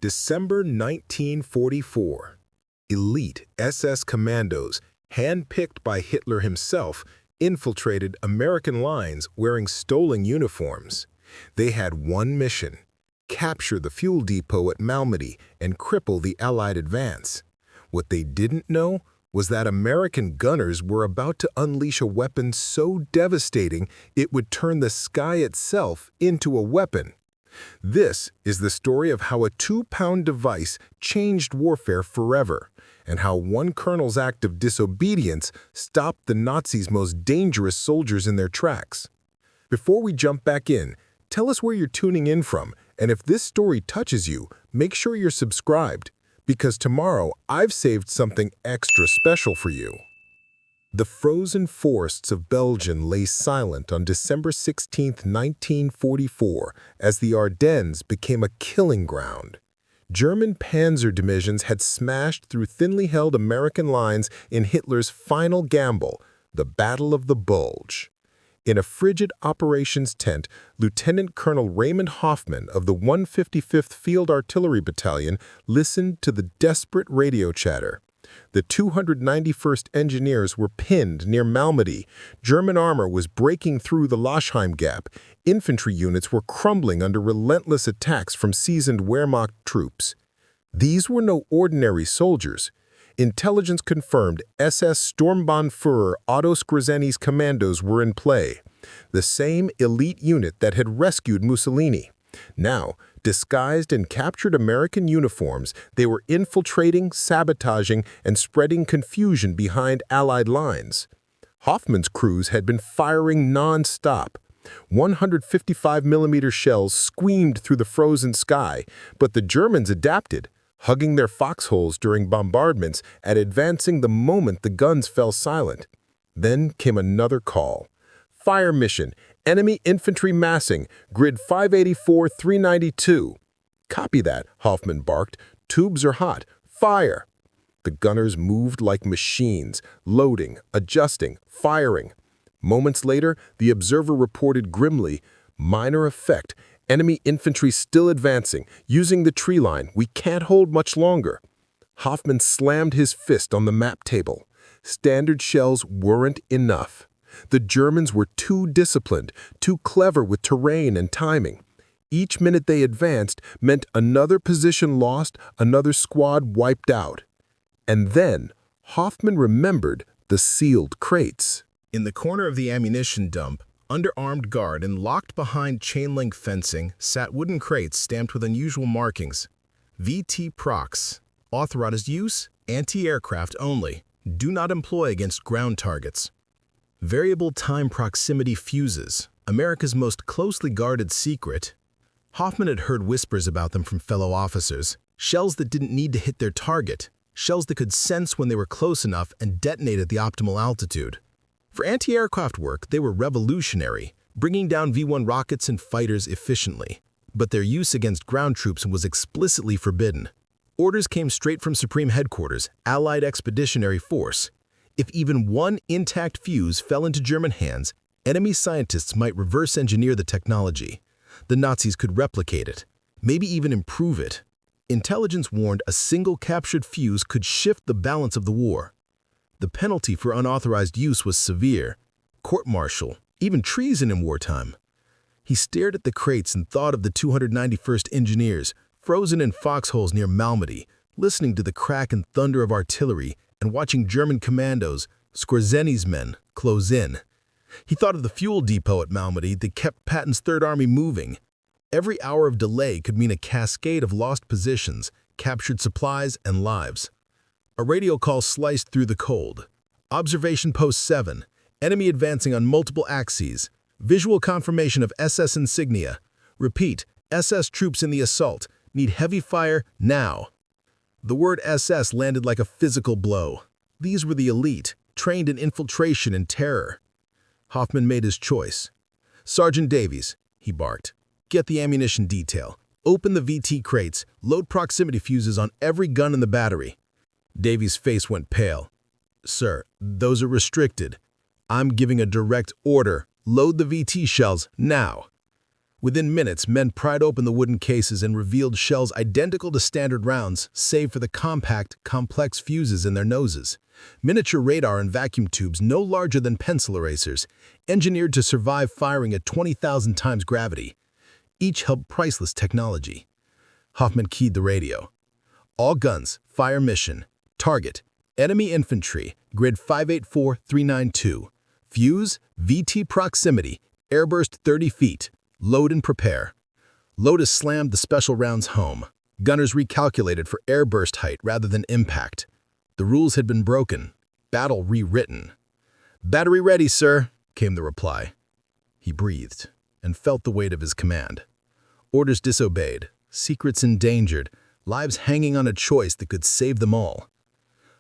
December 1944. Elite SS Commandos, handpicked by Hitler himself, infiltrated American lines wearing stolen uniforms. They had one mission: capture the fuel depot at Malmedy and cripple the Allied advance. What they didn't know was that American gunners were about to unleash a weapon so devastating it would turn the sky itself into a weapon. This is the story of how a 2-pound device changed warfare forever, and how one colonel's act of disobedience stopped the Nazis' most dangerous soldiers in their tracks. Before we jump back in, tell us where you're tuning in from, and if this story touches you, make sure you're subscribed, because tomorrow I've saved something extra special for you. The frozen forests of Belgium lay silent on December 16, 1944, as the Ardennes became a killing ground. German panzer divisions had smashed through thinly held American lines in Hitler's final gamble, the Battle of the Bulge. In a frigid operations tent, Lieutenant Colonel Raymond Hoffman of the 155th Field Artillery Battalion listened to the desperate radio chatter. The 291st Engineers were pinned near Malmedy. German armor was breaking through the Loschheim Gap. Infantry units were crumbling under relentless attacks from seasoned Wehrmacht troops. These were no ordinary soldiers. Intelligence confirmed SS Sturmbannführer Otto Skrzeni's commandos were in play, the same elite unit that had rescued Mussolini. Now, disguised in captured American uniforms, they were infiltrating, sabotaging, and spreading confusion behind Allied lines. Hoffman's crews had been firing non-stop. 155mm shells screamed through the frozen sky, but the Germans adapted, hugging their foxholes during bombardments and advancing the moment the guns fell silent. Then came another call. Fire mission. Enemy infantry massing. Grid 584-392. Copy that, Hoffman barked. Tubes are hot. Fire! The gunners moved like machines, loading, adjusting, firing. Moments later, the observer reported grimly, "Minor effect. Enemy infantry still advancing, using the tree line. We can't hold much longer." Hoffman slammed his fist on the map table. Standard shells weren't enough. The Germans were too disciplined, too clever with terrain and timing. Each minute they advanced meant another position lost, another squad wiped out. And then Hoffman remembered the sealed crates. In the corner of the ammunition dump, under armed guard and locked behind chain-link fencing, sat wooden crates stamped with unusual markings. VT Prox. Authorized use, anti-aircraft only. Do not employ against ground targets. Variable time proximity fuses, America's most closely guarded secret. Hoffman had heard whispers about them from fellow officers. Shells that didn't need to hit their target. Shells that could sense when they were close enough and detonate at the optimal altitude. For anti-aircraft work, they were revolutionary, bringing down V-1 rockets and fighters efficiently. But their use against ground troops was explicitly forbidden. Orders came straight from Supreme Headquarters, Allied Expeditionary Force. If even one intact fuse fell into German hands, enemy scientists might reverse engineer the technology. The Nazis could replicate it, maybe even improve it. Intelligence warned a single captured fuse could shift the balance of the war. The penalty for unauthorized use was severe: court-martial, even treason in wartime. He stared at the crates and thought of the 291st Engineers, frozen in foxholes near Malmedy, listening to the crack and thunder of artillery and watching German commandos, Skrzeni's men, close in. He thought of the fuel depot at Malmedy that kept Patton's Third Army moving. Every hour of delay could mean a cascade of lost positions, captured supplies, and lives. A radio call sliced through the cold. Observation Post 7. Enemy advancing on multiple axes. Visual confirmation of SS insignia. Repeat, SS troops in the assault. Need heavy fire now. The word SS landed like a physical blow. These were the elite, trained in infiltration and terror. Hoffman made his choice. "Sergeant Davies," he barked, "get the ammunition detail. Open the VT crates. Load proximity fuses on every gun in the battery." Davies' face went pale. "Sir, those are restricted. I'm giving a direct order. Load the VT shells now." Within minutes, men pried open the wooden cases and revealed shells identical to standard rounds, save for the compact, complex fuses in their noses. Miniature radar and vacuum tubes no larger than pencil erasers, engineered to survive firing at 20,000 times gravity. Each held priceless technology. Hoffman keyed the radio. All guns, fire mission. Target, enemy infantry, grid 584392. Fuse, VT proximity, airburst 30 feet. Load and prepare. Lotus slammed the special rounds home. Gunners recalculated for airburst height rather than impact. The rules had been broken. Battle rewritten. "Battery ready, sir," came the reply. He breathed and felt the weight of his command. Orders disobeyed, secrets endangered, lives hanging on a choice that could save them all.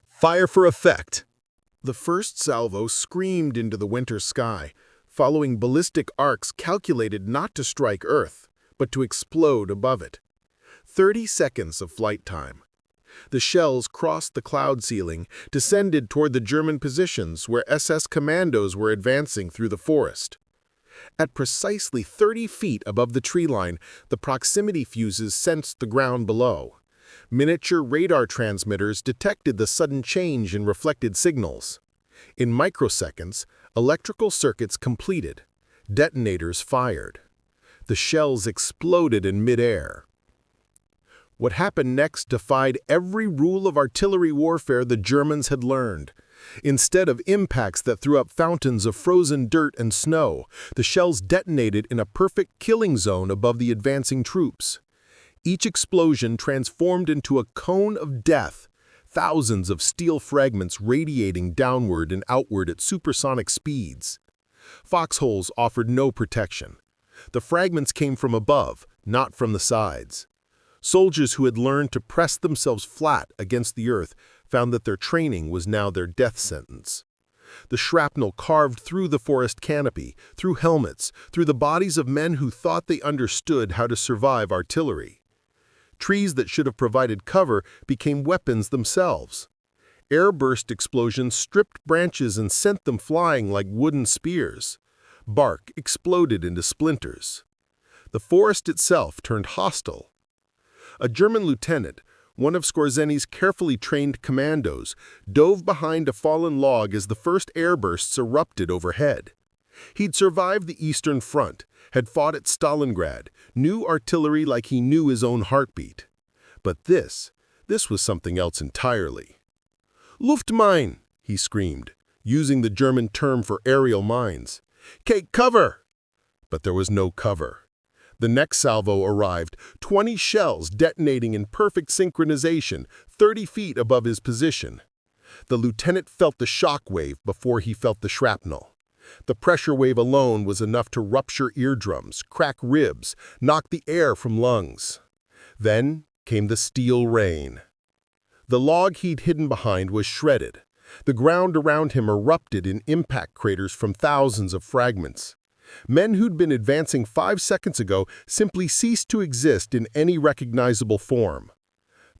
"Fire for effect!" The first salvo screamed into the winter sky, following ballistic arcs calculated not to strike Earth, but to explode above it. 30 seconds of flight time. The shells crossed the cloud ceiling, descended toward the German positions where SS Commandos were advancing through the forest. At precisely 30 feet above the tree line, the proximity fuses sensed the ground below. Miniature radar transmitters detected the sudden change in reflected signals. In microseconds, electrical circuits completed. Detonators fired. The shells exploded in midair. What happened next defied every rule of artillery warfare the Germans had learned. Instead of impacts that threw up fountains of frozen dirt and snow, the shells detonated in a perfect killing zone above the advancing troops. Each explosion transformed into a cone of death, thousands of steel fragments radiating downward and outward at supersonic speeds. Foxholes offered no protection. The fragments came from above, not from the sides. Soldiers who had learned to press themselves flat against the earth found that their training was now their death sentence. The shrapnel carved through the forest canopy, through helmets, through the bodies of men who thought they understood how to survive artillery. Trees that should have provided cover became weapons themselves. Airburst explosions stripped branches and sent them flying like wooden spears. Bark exploded into splinters. The forest itself turned hostile. A German lieutenant, one of Skorzeni's carefully trained commandos, dove behind a fallen log as the first airbursts erupted overhead. He'd survived the Eastern Front, had fought at Stalingrad, knew artillery like he knew his own heartbeat. But this was something else entirely. "Luftmine!" he screamed, using the German term for aerial mines. "Take cover!" But there was no cover. The next salvo arrived, 20 shells detonating in perfect synchronization, 30 feet above his position. The lieutenant felt the shock wave before he felt the shrapnel. The pressure wave alone was enough to rupture eardrums, crack ribs, knock the air from lungs. Then came the steel rain. The log he'd hidden behind was shredded. The ground around him erupted in impact craters from thousands of fragments. Men who'd been advancing 5 seconds ago simply ceased to exist in any recognizable form.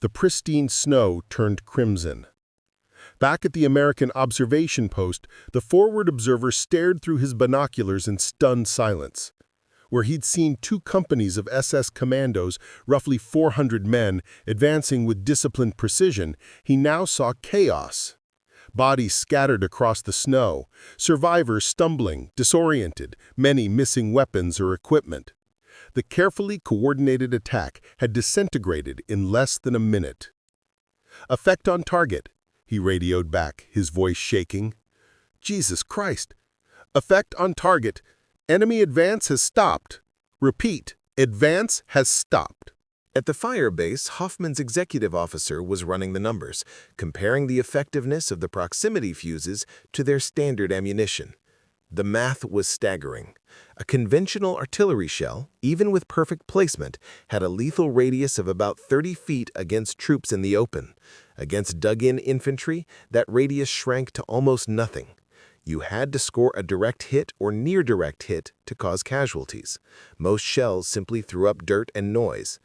The pristine snow turned crimson. Back at the American observation post, the forward observer stared through his binoculars in stunned silence. Where he'd seen 2 companies of SS Commandos, roughly 400 men, advancing with disciplined precision, he now saw chaos. Bodies scattered across the snow, survivors stumbling, disoriented, many missing weapons or equipment. The carefully coordinated attack had disintegrated in less than a minute. "Effect on target," he radioed back, his voice shaking. "Jesus Christ! Effect on target. Enemy advance has stopped. Repeat, advance has stopped." At the fire base, Hoffman's executive officer was running the numbers, comparing the effectiveness of the proximity fuses to their standard ammunition. The math was staggering. A conventional artillery shell, even with perfect placement, had a lethal radius of about 30 feet against troops in the open. Against dug-in infantry, that radius shrank to almost nothing. You had to score a direct hit or near-direct hit to cause casualties. Most shells simply threw up dirt and noise.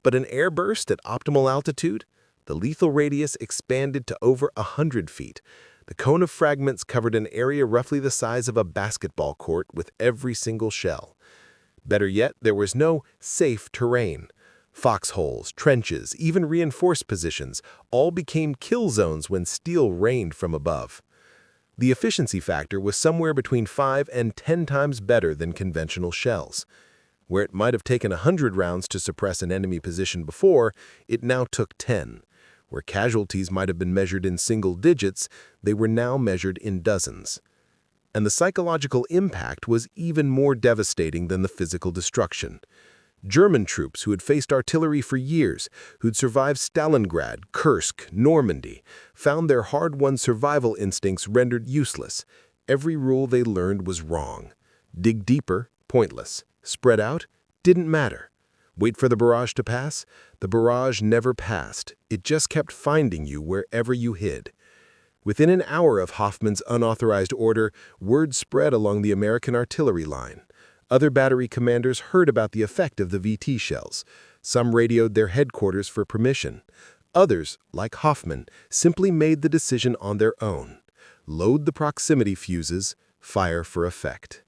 But an airburst at optimal altitude, the lethal radius expanded to over 100 feet. The cone of fragments covered an area roughly the size of a basketball court with every single shell. Better yet, there was no safe terrain. Foxholes, trenches, even reinforced positions all became kill zones when steel rained from above. The efficiency factor was somewhere between 5 and 10 times better than conventional shells. Where it might have taken 100 rounds to suppress an enemy position before, it now took 10. Where casualties might have been measured in single digits, they were now measured in dozens. And the psychological impact was even more devastating than the physical destruction. German troops who had faced artillery for years, who'd survived Stalingrad, Kursk, Normandy, found their hard-won survival instincts rendered useless. Every rule they learned was wrong. Dig deeper, pointless. Spread out, didn't matter. Wait for the barrage to pass? The barrage never passed. It just kept finding you wherever you hid. Within an hour of Hoffman's unauthorized order, word spread along the American artillery line. Other battery commanders heard about the effect of the VT shells. Some radioed their headquarters for permission. Others, like Hoffman, simply made the decision on their own. Load the proximity fuses, fire for effect.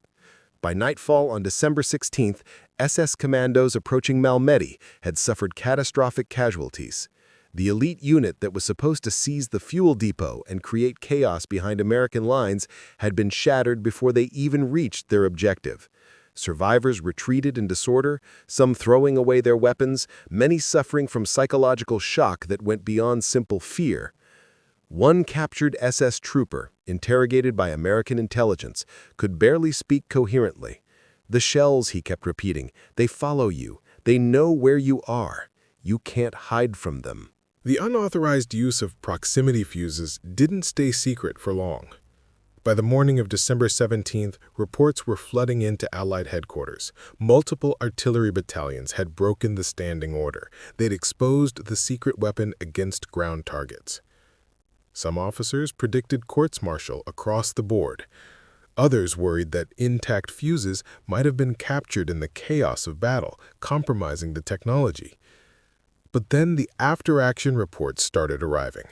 By nightfall on December 16th, SS Commandos approaching Malmedy had suffered catastrophic casualties. The elite unit that was supposed to seize the fuel depot and create chaos behind American lines had been shattered before they even reached their objective. Survivors retreated in disorder, some throwing away their weapons, many suffering from psychological shock that went beyond simple fear. One captured SS trooper, interrogated by American intelligence, could barely speak coherently. The shells, he kept repeating, they follow you. They know where you are. You can't hide from them. The unauthorized use of proximity fuses didn't stay secret for long. By the morning of December 17th, reports were flooding into Allied headquarters. Multiple artillery battalions had broken the standing order. They'd exposed the secret weapon against ground targets. Some officers predicted courts-martial across the board. Others worried that intact fuses might have been captured in the chaos of battle, compromising the technology. But then the after-action reports started arriving.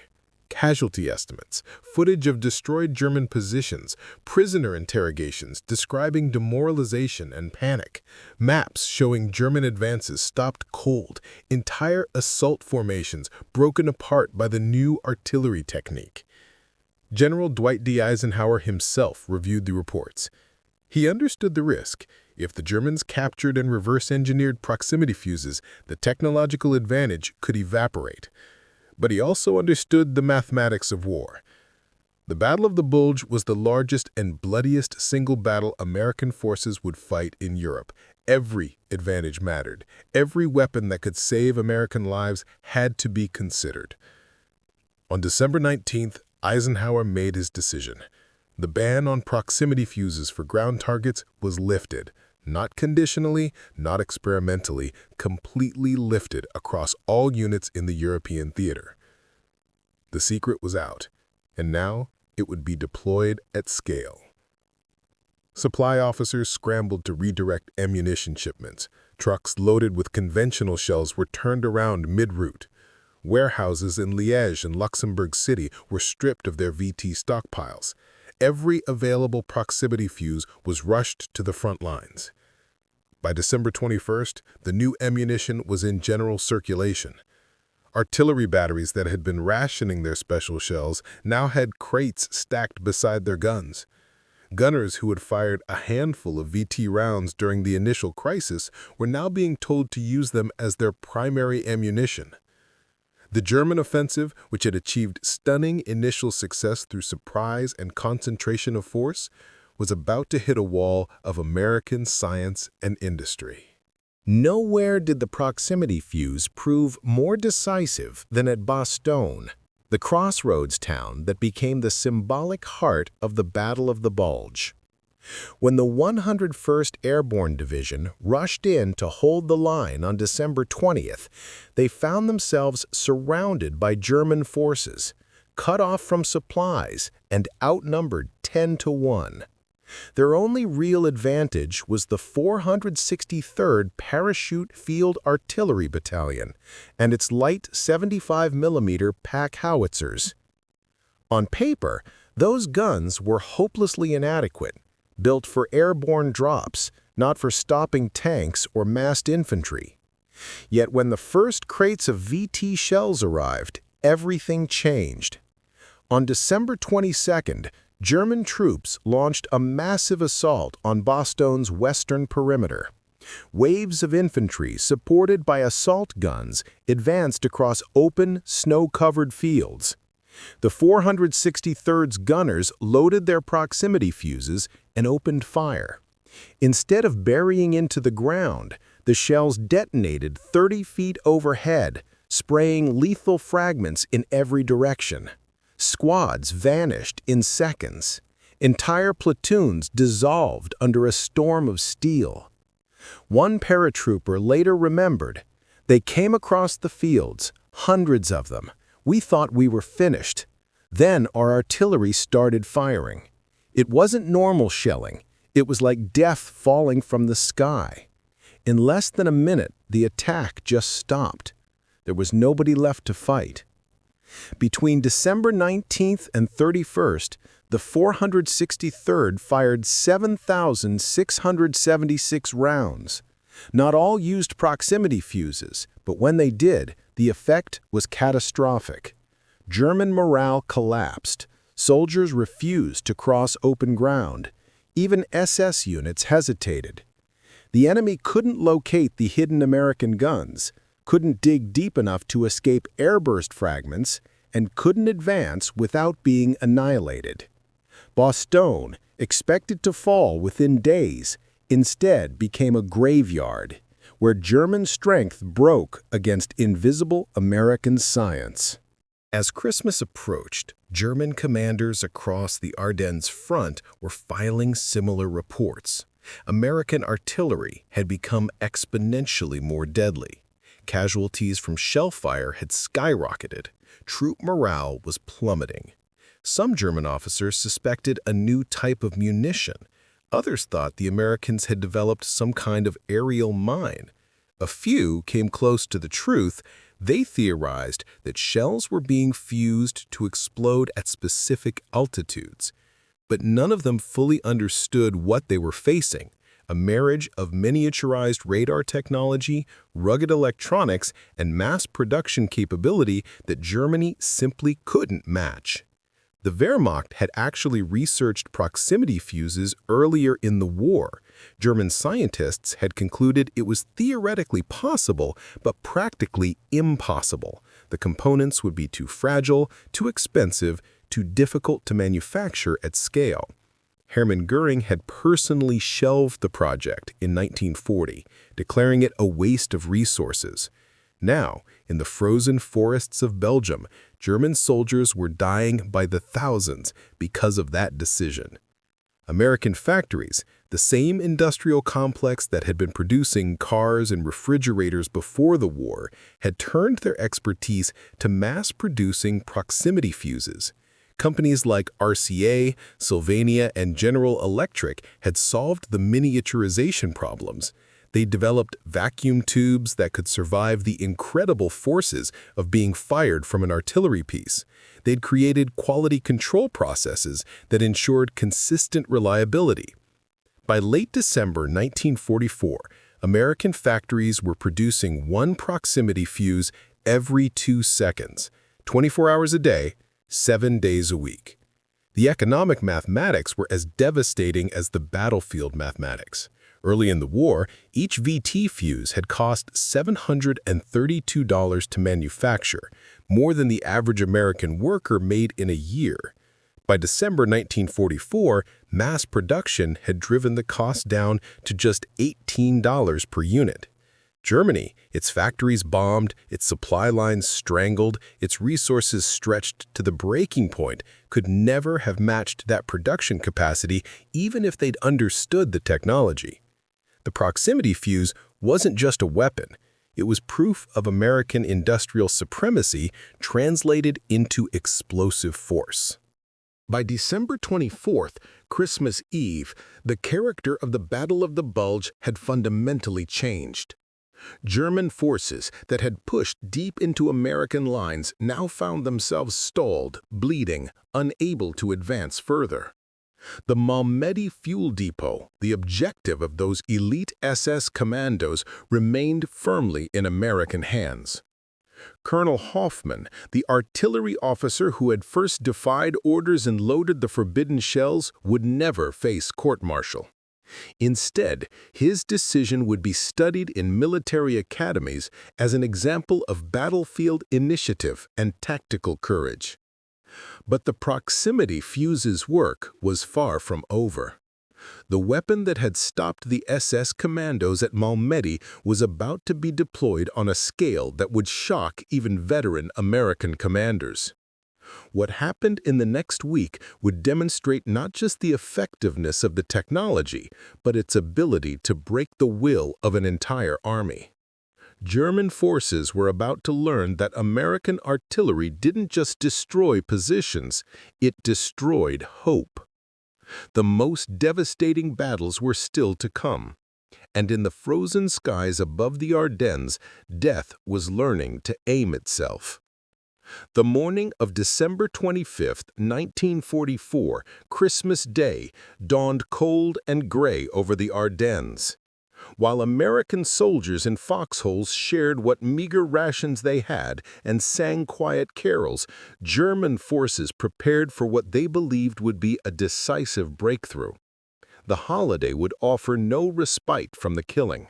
Casualty estimates, footage of destroyed German positions, prisoner interrogations describing demoralization and panic, maps showing German advances stopped cold, entire assault formations broken apart by the new artillery technique. General Dwight D. Eisenhower himself reviewed the reports. He understood the risk. If the Germans captured and reverse-engineered proximity fuses, the technological advantage could evaporate. But he also understood the mathematics of war. The Battle of the Bulge was the largest and bloodiest single battle American forces would fight in Europe. Every advantage mattered. Every weapon that could save American lives had to be considered. On December 19th, Eisenhower made his decision. The ban on proximity fuses for ground targets was lifted. Not conditionally, not experimentally, completely lifted across all units in the European theater. The secret was out, and now it would be deployed at scale. Supply officers scrambled to redirect ammunition shipments. Trucks loaded with conventional shells were turned around mid-route. Warehouses in Liège and Luxembourg City were stripped of their VT stockpiles. Every available proximity fuse was rushed to the front lines. By December 21st, the new ammunition was in general circulation. Artillery batteries that had been rationing their special shells now had crates stacked beside their guns. Gunners who had fired a handful of VT rounds during the initial crisis were now being told to use them as their primary ammunition. The German offensive, which had achieved stunning initial success through surprise and concentration of force, was about to hit a wall of American science and industry. Nowhere did the proximity fuse prove more decisive than at Bastogne, the crossroads town that became the symbolic heart of the Battle of the Bulge. When the 101st Airborne Division rushed in to hold the line on December 20th, they found themselves surrounded by German forces, cut off from supplies, and outnumbered 10-1. Their only real advantage was the 463rd Parachute Field Artillery Battalion and its light 75mm pack howitzers. On paper, those guns were hopelessly inadequate, built for airborne drops, not for stopping tanks or massed infantry. Yet when the first crates of VT shells arrived, everything changed. On December 22nd, German troops launched a massive assault on Boston's western perimeter. Waves of infantry, supported by assault guns, advanced across open, snow-covered fields. The 463rd's gunners loaded their proximity fuses and opened fire. Instead of burying into the ground, the shells detonated 30 feet overhead, spraying lethal fragments in every direction. Squads vanished in seconds. Entire platoons dissolved under a storm of steel. One paratrooper later remembered, "They came across the fields, hundreds of them. We thought we were finished. Then our artillery started firing. It wasn't normal shelling. It was like death falling from the sky. In less than a minute, the attack just stopped. There was nobody left to fight." Between December 19th and 31st, the 463rd fired 7,676 rounds. Not all used proximity fuses, but when they did, the effect was catastrophic. German morale collapsed. Soldiers refused to cross open ground. Even SS units hesitated. The enemy couldn't locate the hidden American guns, couldn't dig deep enough to escape airburst fragments, and couldn't advance without being annihilated. Boston, expected to fall within days, instead became a graveyard, where German strength broke against invisible American science. As Christmas approached, German commanders across the Ardennes front were filing similar reports. American artillery had become exponentially more deadly. Casualties from shell fire had skyrocketed. Troop morale was plummeting. Some German officers suspected a new type of munition. Others thought the Americans had developed some kind of aerial mine. A few came close to the truth. They theorized that shells were being fused to explode at specific altitudes. But none of them fully understood what they were facing: a marriage of miniaturized radar technology, rugged electronics, and mass production capability that Germany simply couldn't match. The Wehrmacht had actually researched proximity fuses earlier in the war. German scientists had concluded it was theoretically possible, but practically impossible. The components would be too fragile, too expensive, too difficult to manufacture at scale. Hermann Göring had personally shelved the project in 1940, declaring it a waste of resources. Now, in the frozen forests of Belgium, German soldiers were dying by the thousands because of that decision. American factories, the same industrial complex that had been producing cars and refrigerators before the war, had turned their expertise to mass-producing proximity fuses. Companies like RCA, Sylvania, and General Electric had solved the miniaturization problems. They developed vacuum tubes that could survive the incredible forces of being fired from an artillery piece. They'd created quality control processes that ensured consistent reliability. By late December 1944, American factories were producing one proximity fuse every 2 seconds, 24 hours a day, 7 days a week. The economic mathematics were as devastating as the battlefield mathematics. Early in the war, each VT fuse had cost $732 to manufacture, more than the average American worker made in a year. By December 1944, mass production had driven the cost down to just $18 per unit. Germany, its factories bombed, its supply lines strangled, its resources stretched to the breaking point, could never have matched that production capacity even if they'd understood the technology. The proximity fuse wasn't just a weapon. It was proof of American industrial supremacy translated into explosive force. By December 24th, Christmas Eve, the character of the Battle of the Bulge had fundamentally changed. German forces that had pushed deep into American lines now found themselves stalled, bleeding, unable to advance further. The Malmedy fuel depot, the objective of those elite SS commandos, remained firmly in American hands. Colonel Hoffman, the artillery officer who had first defied orders and loaded the forbidden shells, would never face court-martial. Instead, his decision would be studied in military academies as an example of battlefield initiative and tactical courage. But the proximity fuse's work was far from over. The weapon that had stopped the SS commandos at Malmedy was about to be deployed on a scale that would shock even veteran American commanders. What happened in the next week would demonstrate not just the effectiveness of the technology, but its ability to break the will of an entire army. German forces were about to learn that American artillery didn't just destroy positions, it destroyed hope. The most devastating battles were still to come, and in the frozen skies above the Ardennes, death was learning to aim itself. The morning of December 25, 1944, Christmas Day, dawned cold and gray over the Ardennes. While American soldiers in foxholes shared what meager rations they had and sang quiet carols, German forces prepared for what they believed would be a decisive breakthrough. The holiday would offer no respite from the killing.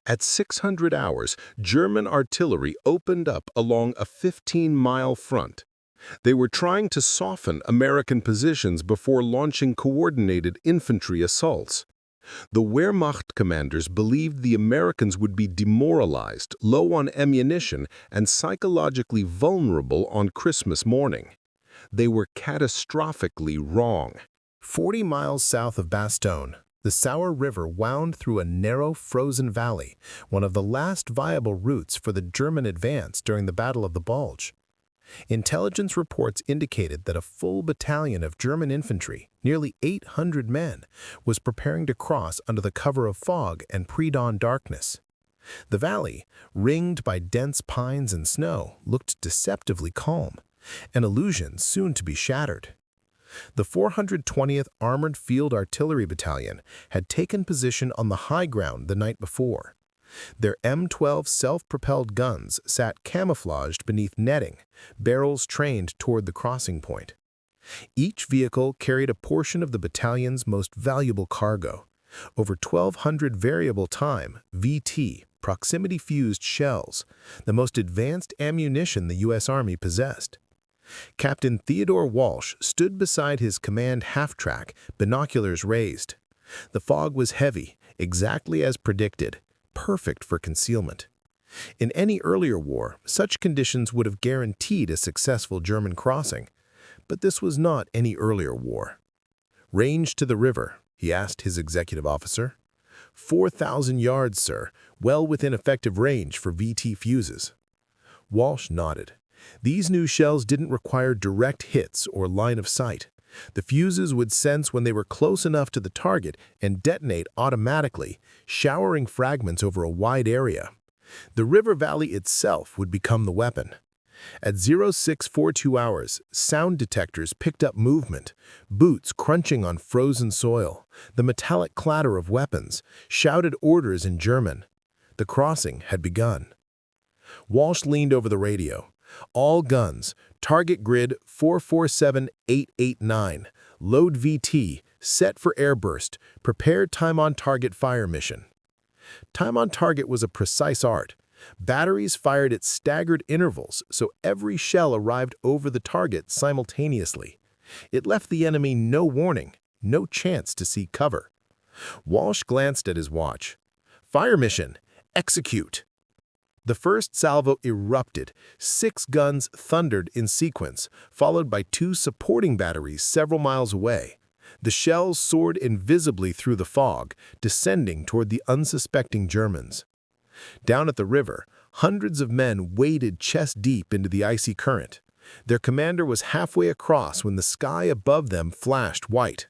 At 600 hours, German artillery opened up along a 15-mile front. They were trying to soften American positions before launching coordinated infantry assaults. The Wehrmacht commanders believed the Americans would be demoralized, low on ammunition, and psychologically vulnerable on Christmas morning. They were catastrophically wrong. 40 miles south of Bastogne, the Sauer River wound through a narrow, frozen valley, one of the last viable routes for the German advance during the Battle of the Bulge. Intelligence reports indicated that a full battalion of German infantry, nearly 800 men, was preparing to cross under the cover of fog and pre-dawn darkness. The valley, ringed by dense pines and snow, looked deceptively calm, an illusion soon to be shattered. The 420th Armored Field Artillery Battalion had taken position on the high ground the night before. Their M12 self-propelled guns sat camouflaged beneath netting, barrels trained toward the crossing point. Each vehicle carried a portion of the battalion's most valuable cargo, over 1,200 variable time (VT) proximity-fused shells, the most advanced ammunition the U.S. Army possessed. Captain Theodore Walsh stood beside his command half-track, binoculars raised. The fog was heavy, exactly as predicted, perfect for concealment. In any earlier war, such conditions would have guaranteed a successful German crossing, but this was not any earlier war. "Range to the river," he asked his executive officer. 4,000 yards, sir, well within effective range for VT fuses. Walsh nodded. These new shells didn't require direct hits or line of sight. The fuses would sense when they were close enough to the target and detonate automatically, showering fragments over a wide area. The river valley itself would become the weapon. At 0642 hours, sound detectors picked up movement, boots crunching on frozen soil, the metallic clatter of weapons, shouted orders in German. The crossing had begun. Walsh leaned over the radio. "All guns, target grid 447889, load VT, set for airburst, prepare time-on-target fire mission." Time-on-target was a precise art. Batteries fired at staggered intervals, so every shell arrived over the target simultaneously. It left the enemy no warning, no chance to seek cover. Walsh glanced at his watch. "Fire mission, execute." The first salvo erupted. 6 guns thundered in sequence, followed by 2 supporting batteries several miles away. The shells soared invisibly through the fog, descending toward the unsuspecting Germans. Down at the river, hundreds of men waded chest-deep into the icy current. Their commander was halfway across when the sky above them flashed white.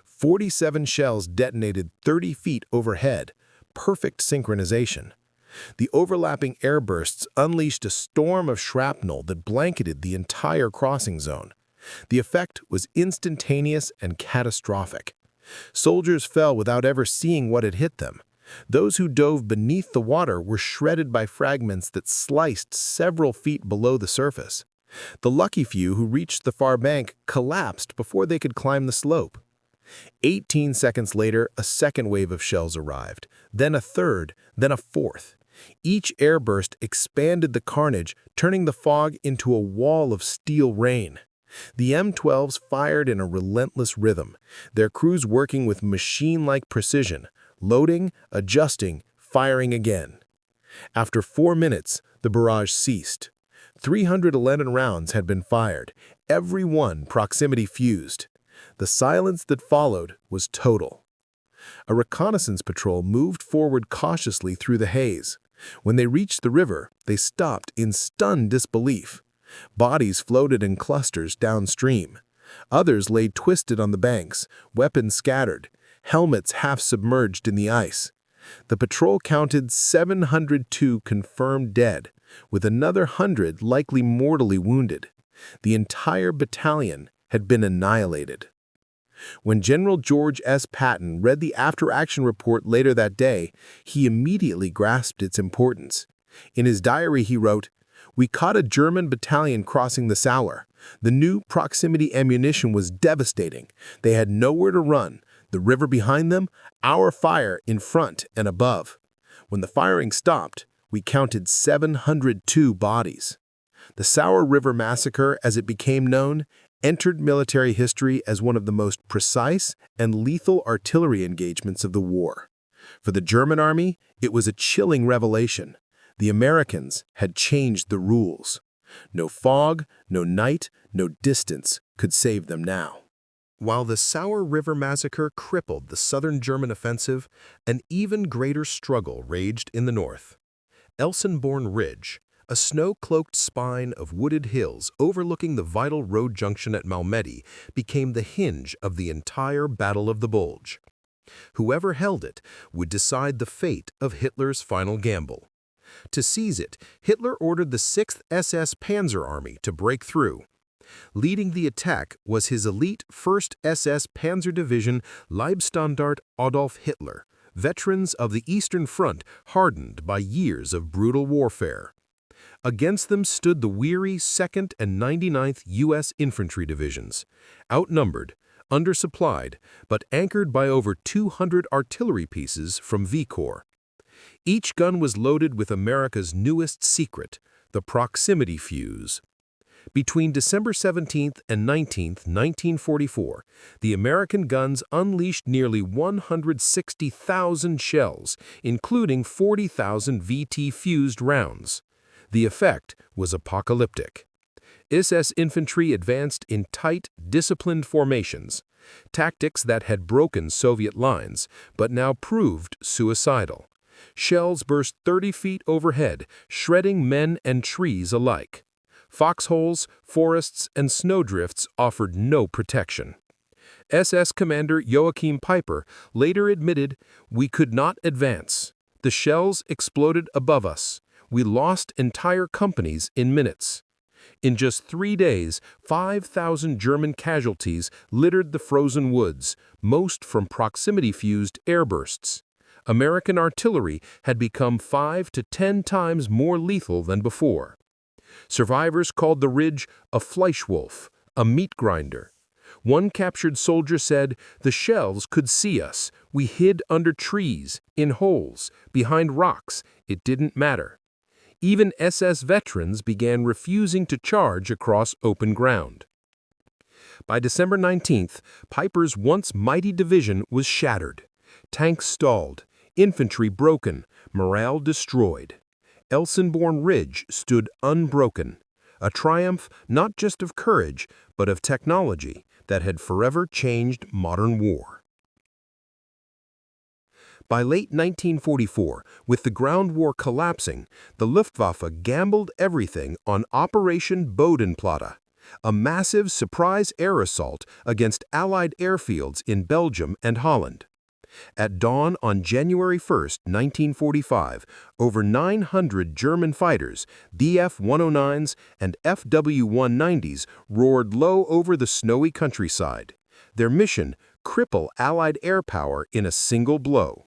47 shells detonated 30 feet overhead, perfect synchronization. The overlapping airbursts unleashed a storm of shrapnel that blanketed the entire crossing zone. The effect was instantaneous and catastrophic. Soldiers fell without ever seeing what had hit them. Those who dove beneath the water were shredded by fragments that sliced several feet below the surface. The lucky few who reached the far bank collapsed before they could climb the slope. 18 seconds later, a second wave of shells arrived, then a third, then a fourth. Each airburst expanded the carnage, turning the fog into a wall of steel rain. The M-12s fired in a relentless rhythm, their crews working with machine-like precision, loading, adjusting, firing again. After 4 minutes, the barrage ceased. 311 rounds had been fired, every one proximity fused. The silence that followed was total. A reconnaissance patrol moved forward cautiously through the haze. When they reached the river, they stopped in stunned disbelief. Bodies floated in clusters downstream. Others lay twisted on the banks, weapons scattered, helmets half submerged in the ice. The patrol counted 702 confirmed dead, with another 100 likely mortally wounded. The entire battalion had been annihilated. When General George S. Patton read the after-action report later that day, he immediately grasped its importance. In his diary he wrote, "We caught a German battalion crossing the Sauer. The new proximity ammunition was devastating. They had nowhere to run, the river behind them, our fire in front and above. When the firing stopped, we counted 702 bodies." The Sauer River Massacre, as it became known, entered military history as one of the most precise and lethal artillery engagements of the war. For the German army, it was a chilling revelation. The Americans had changed the rules. No fog, no night, no distance could save them now. While the Sauer River Massacre crippled the southern German offensive, an even greater struggle raged in the north. Elsenborn Ridge, a snow-cloaked spine of wooded hills overlooking the vital road junction at Malmedy, became the hinge of the entire Battle of the Bulge. Whoever held it would decide the fate of Hitler's final gamble. To seize it, Hitler ordered the 6th SS Panzer Army to break through. Leading the attack was his elite 1st SS Panzer Division Leibstandart Adolf Hitler, veterans of the Eastern Front hardened by years of brutal warfare. Against them stood the weary 2nd and 99th U.S. Infantry Divisions, outnumbered, undersupplied, but anchored by over 200 artillery pieces from V Corps. Each gun was loaded with America's newest secret, the proximity fuse. Between December 17th and 19th, 1944, the American guns unleashed nearly 160,000 shells, including 40,000 VT-fused rounds. The effect was apocalyptic. SS infantry advanced in tight, disciplined formations, tactics that had broken Soviet lines, but now proved suicidal. Shells burst 30 feet overhead, shredding men and trees alike. Foxholes, forests, and snowdrifts offered no protection. SS Commander Joachim Peiper later admitted, "We could not advance. The shells exploded above us. We lost entire companies in minutes." In just 3 days, 5,000 German casualties littered the frozen woods, most from proximity-fused airbursts. American artillery had become 5 to 10 times more lethal than before. Survivors called the ridge a Fleischwolf, a meat grinder. One captured soldier said, "The shells could see us. We hid under trees, in holes, behind rocks. It didn't matter." Even SS veterans began refusing to charge across open ground. By December 19th, Peiper's once mighty division was shattered. Tanks stalled, infantry broken, morale destroyed. Elsenborn Ridge stood unbroken, a triumph not just of courage, but of technology that had forever changed modern war. By late 1944, with the ground war collapsing, the Luftwaffe gambled everything on Operation Bodenplatte, a massive surprise air assault against Allied airfields in Belgium and Holland. At dawn on January 1, 1945, over 900 German fighters, Bf-109s and FW-190s, roared low over the snowy countryside. Their mission, cripple Allied air power in a single blow.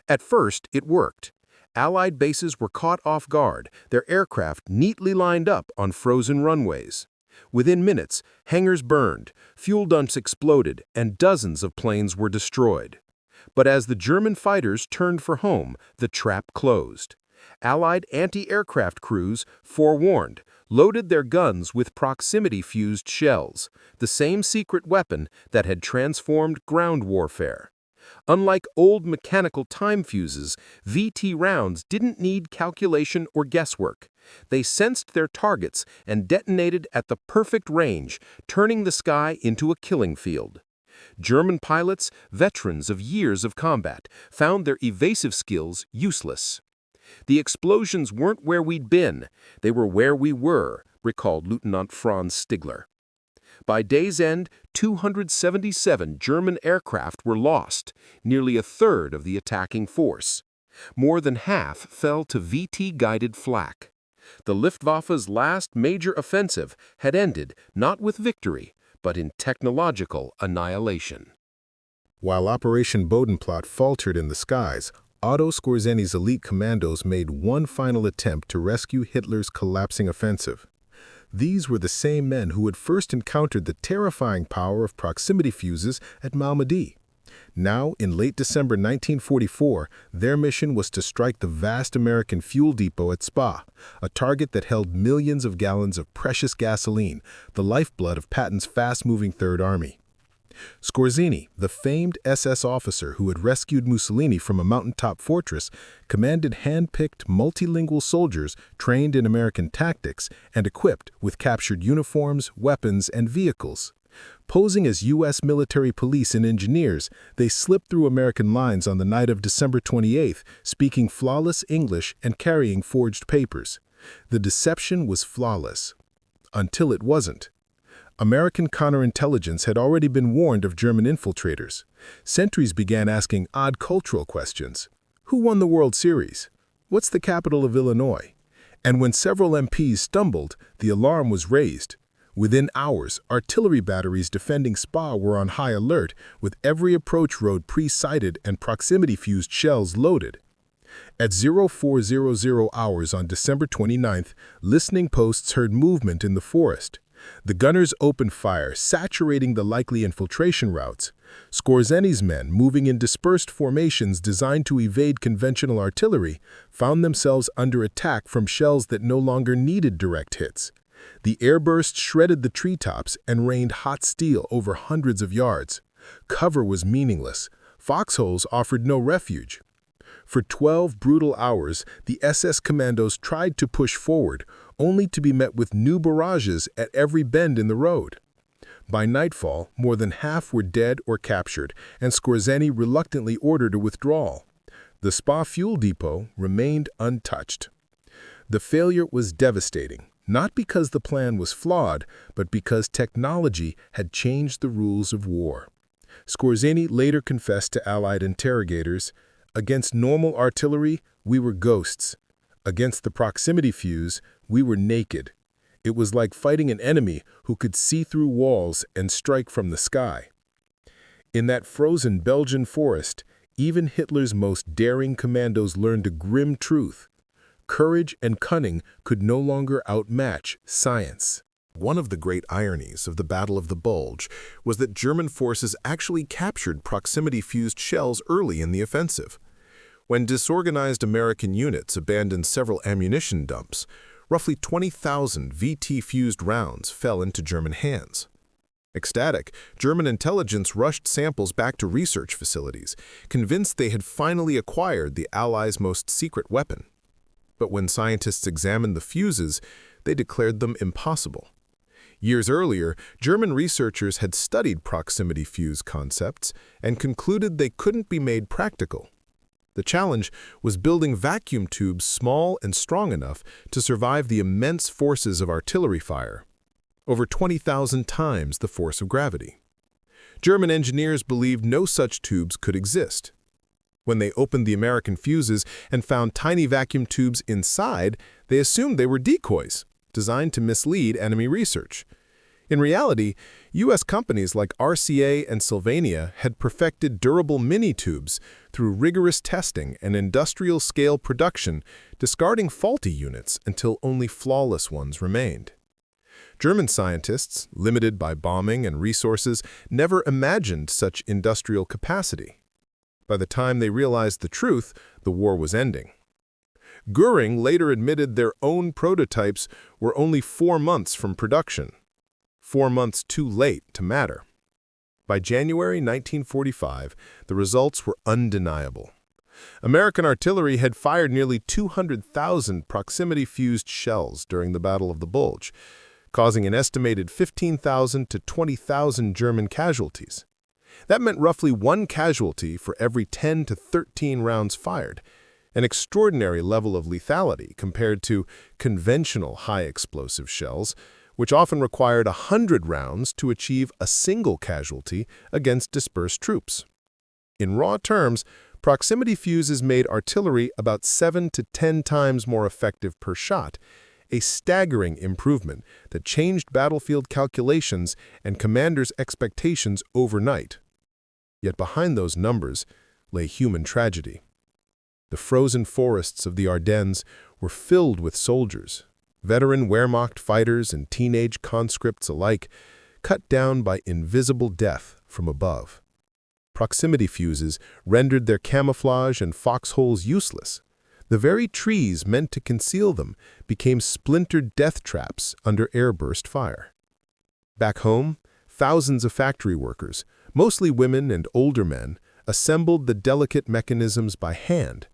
At first, it worked. Allied bases were caught off guard, their aircraft neatly lined up on frozen runways. Within minutes, hangars burned, fuel dumps exploded, and dozens of planes were destroyed. But as the German fighters turned for home, the trap closed. Allied anti-aircraft crews, forewarned, loaded their guns with proximity-fused shells, the same secret weapon that had transformed ground warfare. Unlike old mechanical time fuses, VT rounds didn't need calculation or guesswork. They sensed their targets and detonated at the perfect range, turning the sky into a killing field. German pilots, veterans of years of combat, found their evasive skills useless. The explosions weren't where we'd been, they were where we were, recalled Lieutenant Franz Stigler. By day's end, 277 German aircraft were lost, nearly a third of the attacking force. More than half fell to VT-guided flak. The Luftwaffe's last major offensive had ended not with victory, but in technological annihilation. While Operation Bodenplatte faltered in the skies, Otto Skorzeny's elite commandos made one final attempt to rescue Hitler's collapsing offensive. These were the same men who had first encountered the terrifying power of proximity fuses at Malmedy. Now, in late December 1944, their mission was to strike the vast American fuel depot at Spa, a target that held millions of gallons of precious gasoline, the lifeblood of Patton's fast-moving Third Army. Skorzeny, the famed SS officer who had rescued Mussolini from a mountaintop fortress, commanded hand-picked multilingual soldiers trained in American tactics and equipped with captured uniforms, weapons, and vehicles. Posing as U.S. military police and engineers, they slipped through American lines on the night of December 28th, speaking flawless English and carrying forged papers. The deception was flawless. Until it wasn't. American counterintelligence had already been warned of German infiltrators. Sentries began asking odd cultural questions. Who won the World Series? What's the capital of Illinois? And when several MPs stumbled, the alarm was raised. Within hours, artillery batteries defending Spa were on high alert, with every approach road pre-sighted and proximity-fused shells loaded. At 0400 hours on December 29th, listening posts heard movement in the forest. The gunners opened fire, saturating the likely infiltration routes. Skorzeny's men, moving in dispersed formations designed to evade conventional artillery, found themselves under attack from shells that no longer needed direct hits. The airburst shredded the treetops and rained hot steel over hundreds of yards. Cover was meaningless. Foxholes offered no refuge. For 12 brutal hours, the SS commandos tried to push forward, only to be met with new barrages at every bend in the road. By nightfall, more than half were dead or captured, and Skorzeny reluctantly ordered a withdrawal. The Spa fuel depot remained untouched. The failure was devastating, not because the plan was flawed, but because technology had changed the rules of war. Skorzeny later confessed to Allied interrogators, "Against normal artillery, we were ghosts. Against the proximity fuse, we were naked. It was like fighting an enemy who could see through walls and strike from the sky." In that frozen Belgian forest, even Hitler's most daring commandos learned a grim truth. Courage and cunning could no longer outmatch science. One of the great ironies of the Battle of the Bulge was that German forces actually captured proximity-fused shells early in the offensive. When disorganized American units abandoned several ammunition dumps, roughly 20,000 VT-fused rounds fell into German hands. Ecstatic, German intelligence rushed samples back to research facilities, convinced they had finally acquired the Allies' most secret weapon. But when scientists examined the fuses, they declared them impossible. Years earlier, German researchers had studied proximity fuse concepts and concluded they couldn't be made practical. The challenge was building vacuum tubes small and strong enough to survive the immense forces of artillery fire, over 20,000 times the force of gravity. German engineers believed no such tubes could exist, When they opened the American fuses and found tiny vacuum tubes inside, they assumed they were decoys, designed to mislead enemy research. In reality, U.S. companies like RCA and Sylvania had perfected durable mini-tubes through rigorous testing and industrial-scale production, discarding faulty units until only flawless ones remained. German scientists, limited by bombing and resources, never imagined such industrial capacity. By the time they realized the truth, the war was ending. Göring later admitted their own prototypes were only 4 months from production. 4 months too late to matter. By January 1945, the results were undeniable. American artillery had fired nearly 200,000 proximity-fused shells during the Battle of the Bulge, causing an estimated 15,000 to 20,000 German casualties. That meant roughly 1 casualty for every 10 to 13 rounds fired, an extraordinary level of lethality compared to conventional high-explosive shells, which often required 100 rounds to achieve a single casualty against dispersed troops. In raw terms, proximity fuses made artillery about 7 to 10 times more effective per shot, a staggering improvement that changed battlefield calculations and commanders' expectations overnight. Yet behind those numbers lay human tragedy. The frozen forests of the Ardennes were filled with soldiers, veteran Wehrmacht fighters and teenage conscripts alike, cut down by invisible death from above. Proximity fuses rendered their camouflage and foxholes useless. The very trees meant to conceal them became splintered death traps under airburst fire. Back home, thousands of factory workers, mostly women and older men, assembled the delicate mechanisms by hand,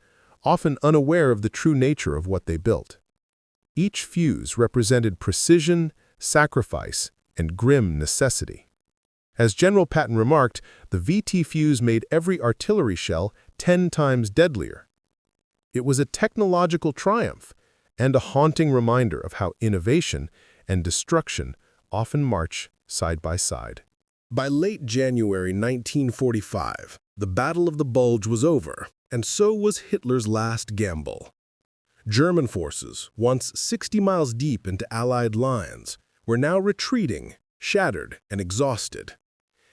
often unaware of the true nature of what they built. Each fuse represented precision, sacrifice, and grim necessity. As General Patton remarked, the VT fuse made every artillery shell 10 times deadlier. It was a technological triumph and a haunting reminder of how innovation and destruction often march side by side. By late January 1945, the Battle of the Bulge was over, and so was Hitler's last gamble. German forces, once 60 miles deep into Allied lines, were now retreating, shattered and exhausted.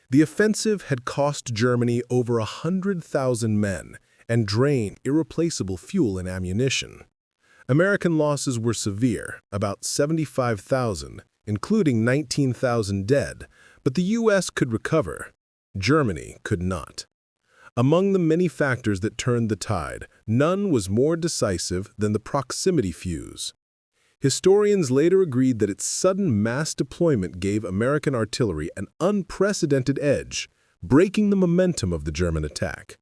The offensive had cost Germany over 100,000 men and drained irreplaceable fuel and ammunition. American losses were severe, about 75,000, including 19,000 dead, but the U.S. could recover. Germany could not. Among the many factors that turned the tide, none was more decisive than the proximity fuse. Historians later agreed that its sudden mass deployment gave American artillery an unprecedented edge, breaking the momentum of the German attack.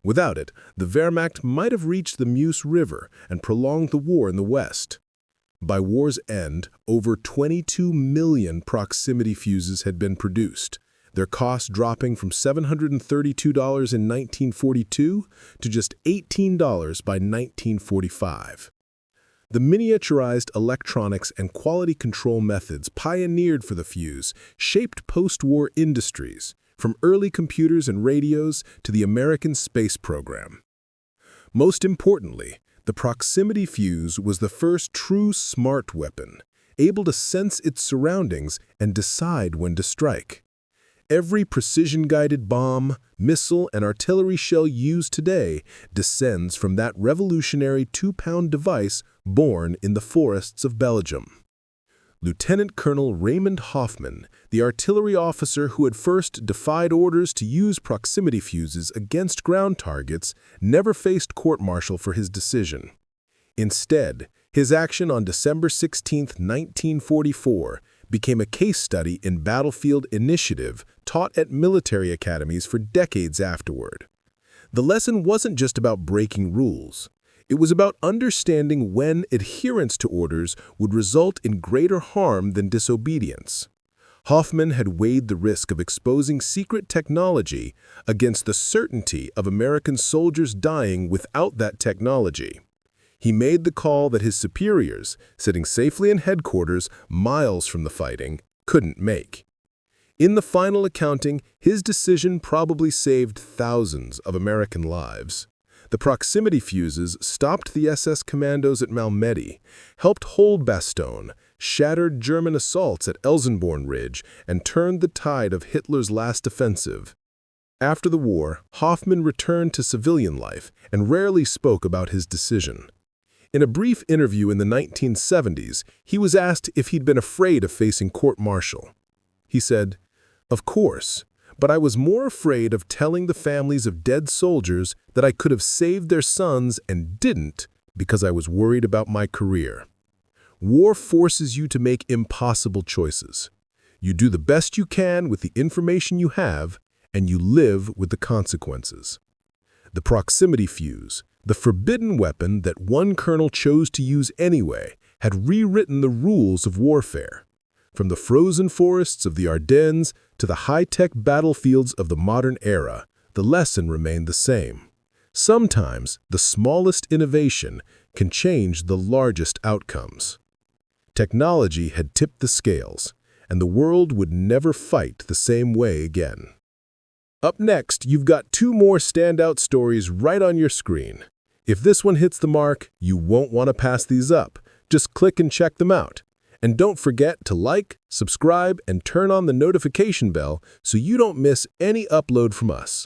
Without it, the Wehrmacht might have reached the Meuse River and prolonged the war in the West. By war's end, over 22 million proximity fuses had been produced, their cost dropping from $732 in 1942 to just $18 by 1945. The miniaturized electronics and quality control methods pioneered for the fuse shaped post-war industries, from early computers and radios to the American space program. Most importantly, the proximity fuse was the first true smart weapon, able to sense its surroundings and decide when to strike. Every precision-guided bomb, missile, and artillery shell used today descends from that revolutionary 2-pound device born in the forests of Belgium. Lieutenant Colonel Raymond Hoffman, the artillery officer who had first defied orders to use proximity fuses against ground targets, never faced court-martial for his decision. Instead, his action on December 16, 1944, became a case study in battlefield initiative taught at military academies for decades afterward. The lesson wasn't just about breaking rules. It was about understanding when adherence to orders would result in greater harm than disobedience. Hoffman had weighed the risk of exposing secret technology against the certainty of American soldiers dying without that technology. He made the call that his superiors, sitting safely in headquarters miles from the fighting, couldn't make. In the final accounting, his decision probably saved thousands of American lives. The proximity fuses stopped the SS Commandos at Malmedy, helped hold Bastogne, shattered German assaults at Elsenborn Ridge, and turned the tide of Hitler's last offensive. After the war, Hoffman returned to civilian life and rarely spoke about his decision. In a brief interview in the 1970s, he was asked if he'd been afraid of facing court-martial. He said, "Of course, but I was more afraid of telling the families of dead soldiers that I could have saved their sons and didn't because I was worried about my career." War forces you to make impossible choices. You do the best you can with the information you have, and you live with the consequences. The proximity fuse, the forbidden weapon that one colonel chose to use anyway, had rewritten the rules of warfare. From the frozen forests of the Ardennes to the high-tech battlefields of the modern era, the lesson remained the same. Sometimes the smallest innovation can change the largest outcomes. Technology had tipped the scales, and the world would never fight the same way again. Up next, you've got two more standout stories right on your screen. If this one hits the mark, you won't want to pass these up. Just click and check them out. And don't forget to like, subscribe, and turn on the notification bell so you don't miss any upload from us.